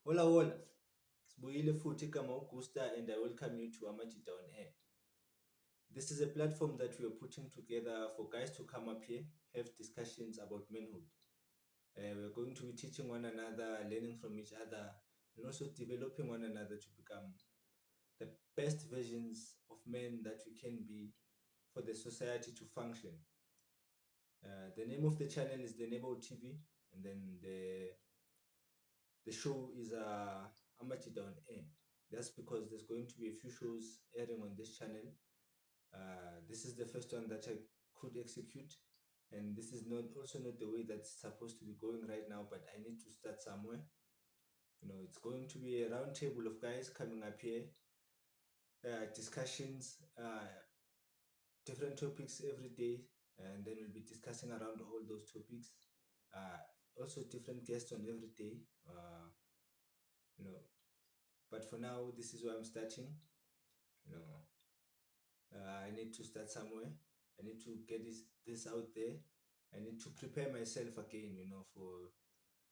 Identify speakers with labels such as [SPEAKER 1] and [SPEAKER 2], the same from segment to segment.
[SPEAKER 1] Hola, hola. Sibuyile futhi igama uGusta and I welcome you to Amajita on air. This is a platform that we are putting together for guys to come up here, have discussions about manhood. We're going to be teaching one another, learning from each other, and also developing one another to become the best versions of men that we can be for the society to function. The name of the channel is The Neighborhood TV, and then the show is Amajita on air. That's because there's going to be a few shows airing on this channel. This is the first one that I could execute, and this is not also not the way that's supposed to be going right now, but I need to start somewhere. It's going to be a round table of guys coming up here, discussions, different topics every day, and then we'll be discussing around all those topics. Uh, Also different guests on every day. You know, but for now, this is where I'm starting. You know, I need to start somewhere. I need to get this out there. I need to prepare myself again. For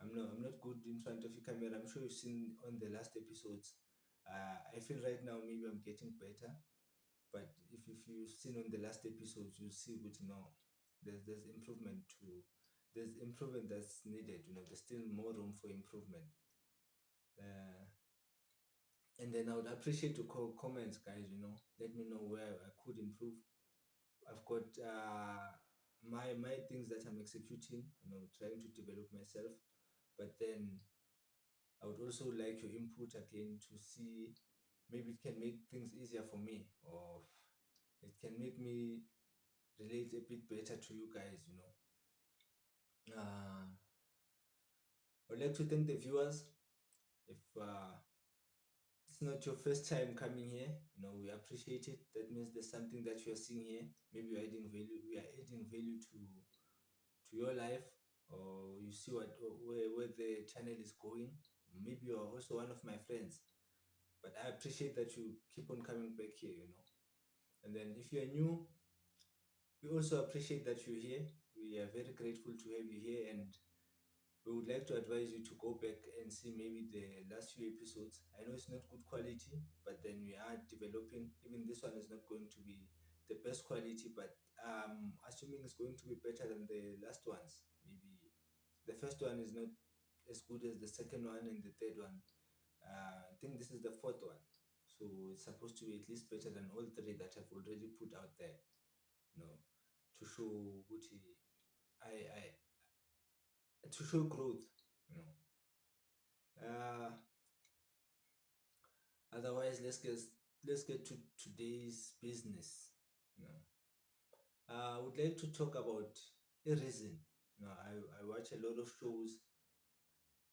[SPEAKER 1] I'm not good in front of the camera. I'm sure you've seen on the last episodes. I feel right now maybe I'm getting better, but if you've seen on the last episodes, you'll see what there's improvement to there's improvement that's needed. There's still more room for improvement. Uh, and then I would appreciate to call comments, guys. Let me know where I could improve. I've got my things that I'm executing, trying to develop myself. But then I would also like your input again to see maybe it can make things easier for me, or it can make me relate a bit better to you guys. I'd like to thank the viewers. If it's not your first time coming here, we appreciate it. That means there's something that you are seeing here. Maybe you're adding value. We are adding value to your life, or you see where the channel is going. Maybe you're also one of my friends, but I appreciate that you keep on coming back here. And then if you're new, we also appreciate that you're here. We are very grateful to have you here, and we would like to advise you to go back and see maybe the last few episodes. I know it's not good quality, but then we are developing. Even this one is not going to be the best quality, but assuming it's going to be better than the last ones. Maybe the first one is not as good as the second one and the third one. I think this is the fourth one, so it's supposed to be at least better than all three that I've already put out there. You know, to show what I to show growth. You know. Otherwise, let's get to today's business. You know, I would like to talk about a reason. I watch a lot of shows.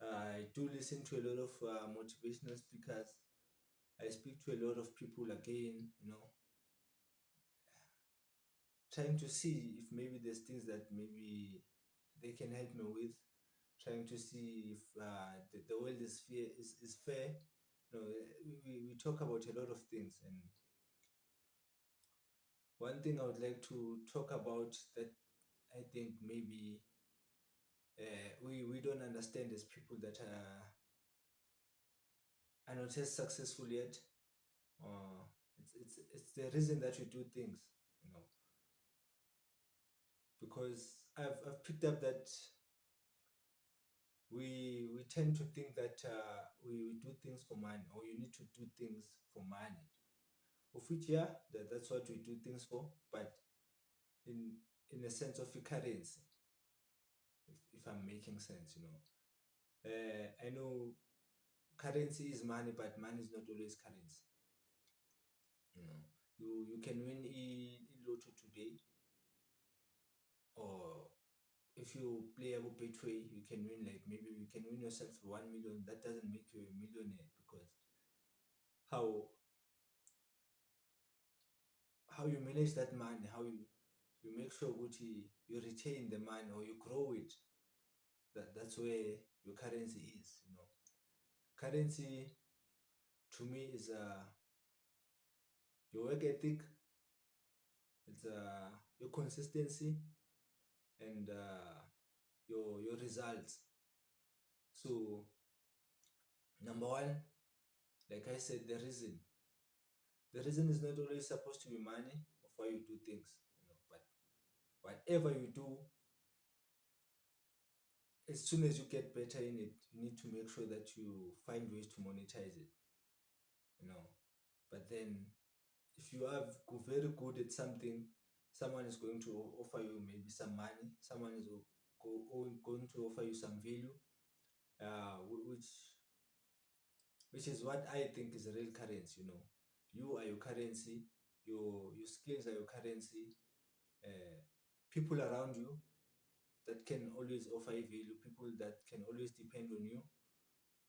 [SPEAKER 1] I do listen to a lot of motivational speakers. I speak to a lot of people again. Trying to see if maybe there's things that maybe they can help me with. Trying to see if the world is fair. We talk about a lot of things, and one thing I would like to talk about that I think maybe we don't understand as people that are not as successful yet. It's the reason that we do things, you know, because I've picked up that we tend to think that we do things for money, or you need to do things for money. Of which, yeah, that's what we do things for, but in a sense of a currency, if I'm making sense. I know currency is money, but money is not always currency. You know, you can win in lotto today, or if you play a betway, you can win, like maybe you can win yourself 1 million. That doesn't make you a millionaire, because how how you manage that money, how you make sure that you retain the money or you grow it. That's where your currency is. Currency to me is your work ethic, it's your consistency, and your results. So Number one, like I said, the reason is not always supposed to be money of why you do things, but whatever you do, as soon as you get better in it, you need to make sure that you find ways to monetize it, you know. But then if you are very good at something, someone is going to offer you maybe some money, someone is going to offer you some value, which is what I think is real currency. You are your currency, your skills are your currency. uh, People around you that can always offer you value, people that can always depend on you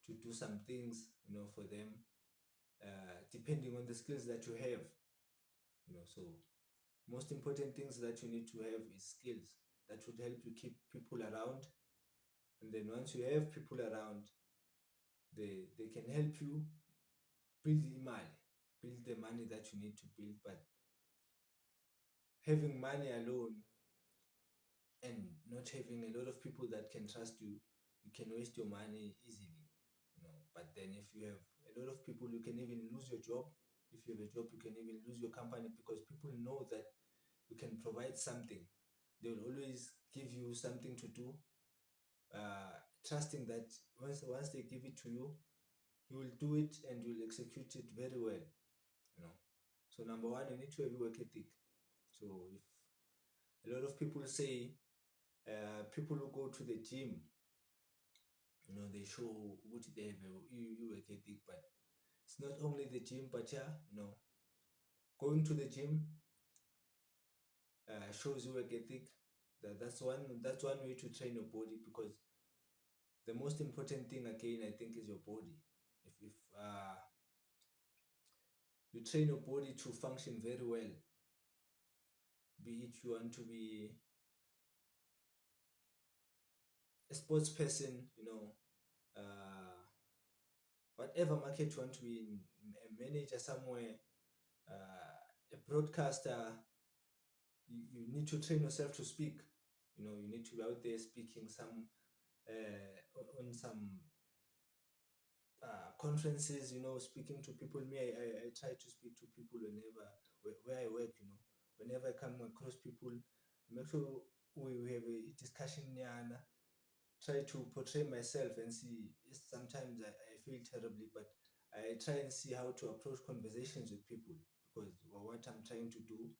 [SPEAKER 1] to do some things, for them, depending on the skills that you have. So most important things that you need to have is skills that would help you keep people around. And then once you have people around, they can help you build the money, build the money that you need to build. But having money alone and not having a lot of people that can trust you, you can waste your money easily. But then if you have a lot of people, you can even lose your job. If you have a job, you can even lose your company, because people know that you can provide something. They will always give you something to do, trusting that once they give it to you, you will do it and you'll execute it very well. you know so number one, you need to have a work ethic. So if a lot of people say, people who go to the gym, they show what they have a work ethic. But it's not only the gym, but yeah, going to the gym shows you work ethic. That's one way to train your body, because the most important thing, again, I think, is your body. If you train your body to function very well, be it you want to be a sports person, uh, whatever market you want to be in, a manager somewhere, a broadcaster, you need to train yourself to speak. You need to be out there speaking on some conferences, speaking to people. I try to speak to people where I work. Whenever I come across people, make sure we have a discussion. Yana, try to portray myself and see. Yes, sometimes I feel terribly, but I try and see how to approach conversations with people, because what I'm trying to do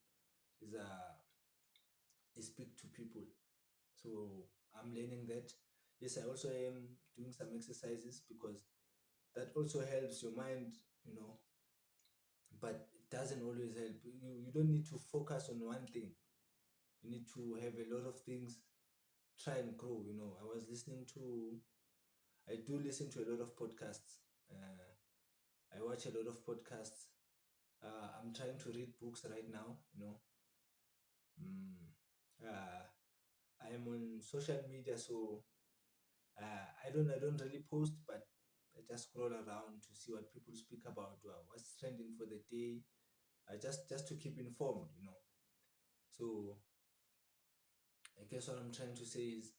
[SPEAKER 1] is speak to people. So I'm learning that. Yes, I also am doing some exercises, because that also helps your mind, you know, but it doesn't always help. You don't need to focus on one thing. You need to have a lot of things, try and grow. I do listen to a lot of podcasts. I watch a lot of podcasts. I'm trying to read books right now. Mm, uh, I am on social media, so I don't really post, but I just scroll around to see what people speak about, what's trending for the day, just to keep informed. So I guess what I'm trying to say is,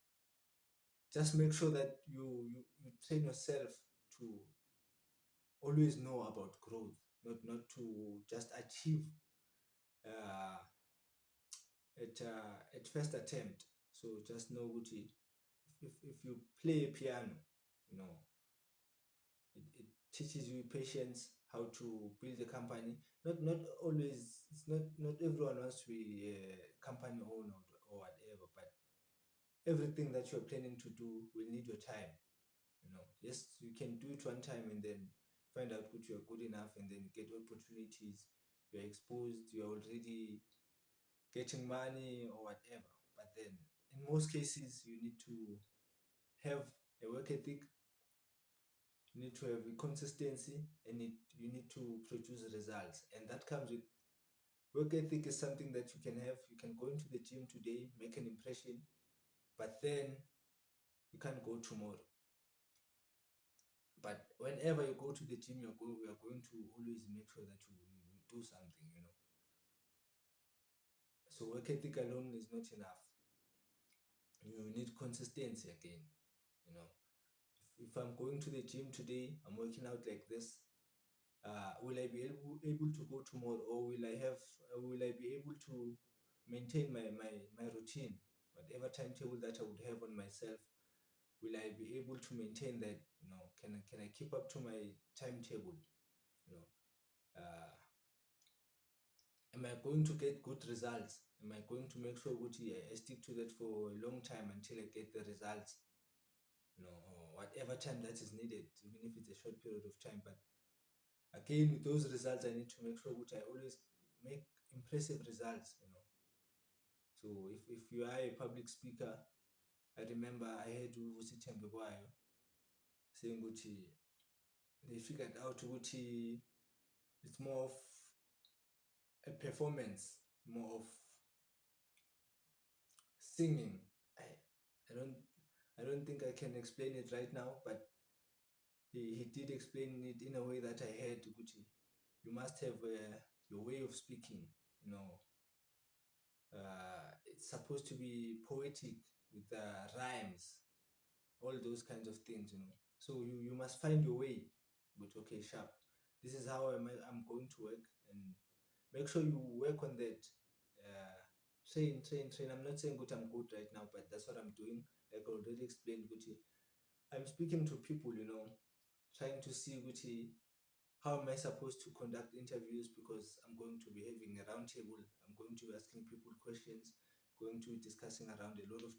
[SPEAKER 1] just make sure that you train yourself to always know about growth, not to just achieve uh, at first attempt. So just know what if you play a piano, you know it teaches you patience, how to build a company. Not always, it's not everyone wants to be a company owner or whatever, but everything that you're planning to do will need your time. Yes, you can do it one time and then find out that you're good enough, and then you get opportunities, you're exposed, you're already getting money or whatever. But then in most cases, you need to have a work ethic, you need to have a consistency, and you need to produce results. And that comes with work ethic. Is something that you can have. You can go into the gym today, make an impression, but then you can't go tomorrow. But whenever you go to the gym, we are going to always make sure that you do something. So work ethic alone is not enough. You need consistency again. You know, if I'm going to the gym today, I'm working out like this. Will I be able to go tomorrow, or will I be able to maintain my routine, whatever timetable that I would have on myself? Will I be able to maintain that? Can I keep up to my timetable? You know, uh, am I going to get good results? Am I going to make sure I stick to that for a long time until I get the results? Or whatever time that is needed, even if it's a short period of time. But again, with those results, I need to make sure I always make impressive results. So if you are a public speaker, I remember I heard Uvusitembe kwayo saying they figured out it's more of a performance, more of singing. I don't I don't think I can explain it right now, but he did explain it in a way that I heard Gucci. You must have your way of speaking. It's supposed to be poetic with rhymes, all those kinds of things. So you must find your way. But okay, sharp. This is how I'm going to work, and make sure you work on that. Train. I'm not saying good I'm good right now, but that's what I'm doing. Like I already explained, Gucci. I'm speaking to people, trying to see Gucci, how am I supposed to conduct interviews, because I'm going to be having a round table. I'm going to be asking people questions, going to be discussing around a lot of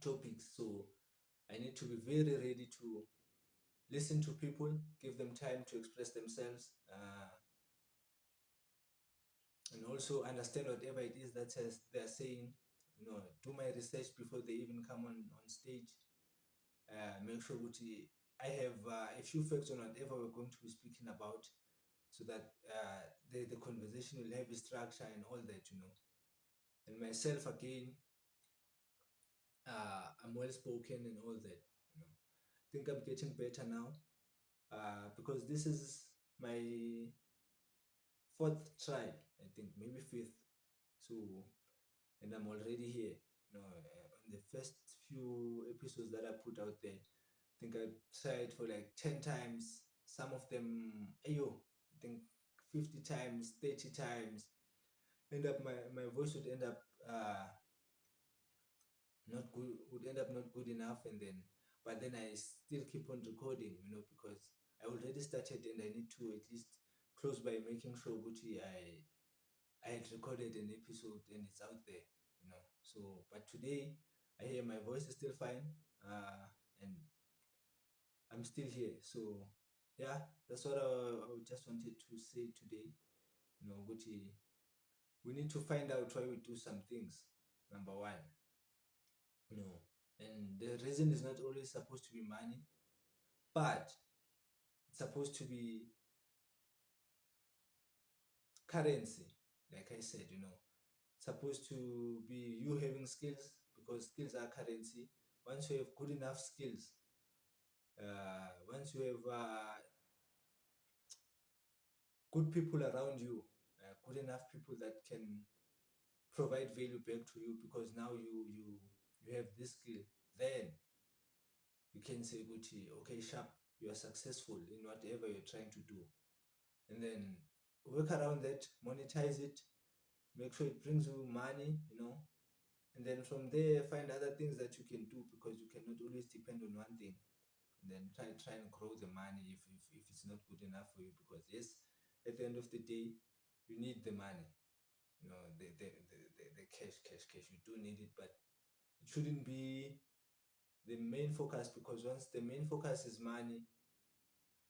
[SPEAKER 1] topics. So I need to be very ready to listen to people, give them time to express themselves, and also understand whatever it is that they're saying. Do my research before they even come on stage. Make sure I have a few facts on whatever we're going to be speaking about, so that the conversation will have a structure and all that. And myself again, I'm well spoken and all that. I think I'm getting better now, because this is my fourth try, I think, maybe fifth. So, and I'm already here. On the first few episodes that I put out there, I think I tried for like 10 times. Some of them, ayo, I think 50 times, 30 times. My voice would end up not good, would end up not good enough, and then but then I still keep on recording, because I already started, and I need to at least close by making sure I had recorded an episode and it's out there. So, but today I hear my voice is still fine, and I'm still here. So yeah, that's what I just wanted to say today. Gucci, we need to find out why we do some things. Number one, and the reason is not always supposed to be money, but it's supposed to be currency. Like I said, it's supposed to be you having skills, because skills are currency. Once you have good enough skills, once you have good people around you, good enough people that can provide value back to you, because now you have this skill, then you can say, Gucci, okay, sharp, you are successful in whatever you're trying to do. And then work around that, monetize it, make sure it brings you money. And then from there, find other things that you can do, because you cannot always depend on one thing. And then try and grow the money if it's not good enough for you, because yes, at the end of the day, you need the money. The cash. You do need it, but it shouldn't be the main focus, because once the main focus is money,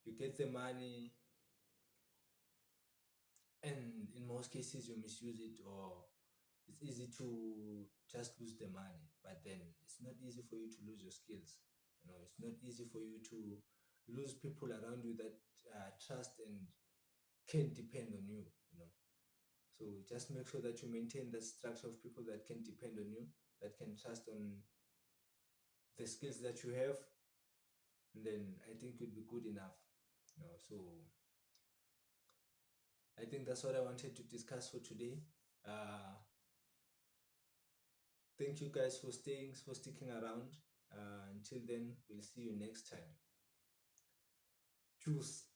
[SPEAKER 1] you get the money, and in most cases you misuse it, or it's easy to just lose the money. But then it's not easy for you to lose your skills. It's not easy for you to lose people around you that trust and can depend on you. So just make sure that you maintain the structure of people that can depend on you, that can trust on the skills that you have, and then I think you'll be good enough. So I think that's what I wanted to discuss for today. Thank you guys for sticking around. Until then, we'll see you next time. Choose.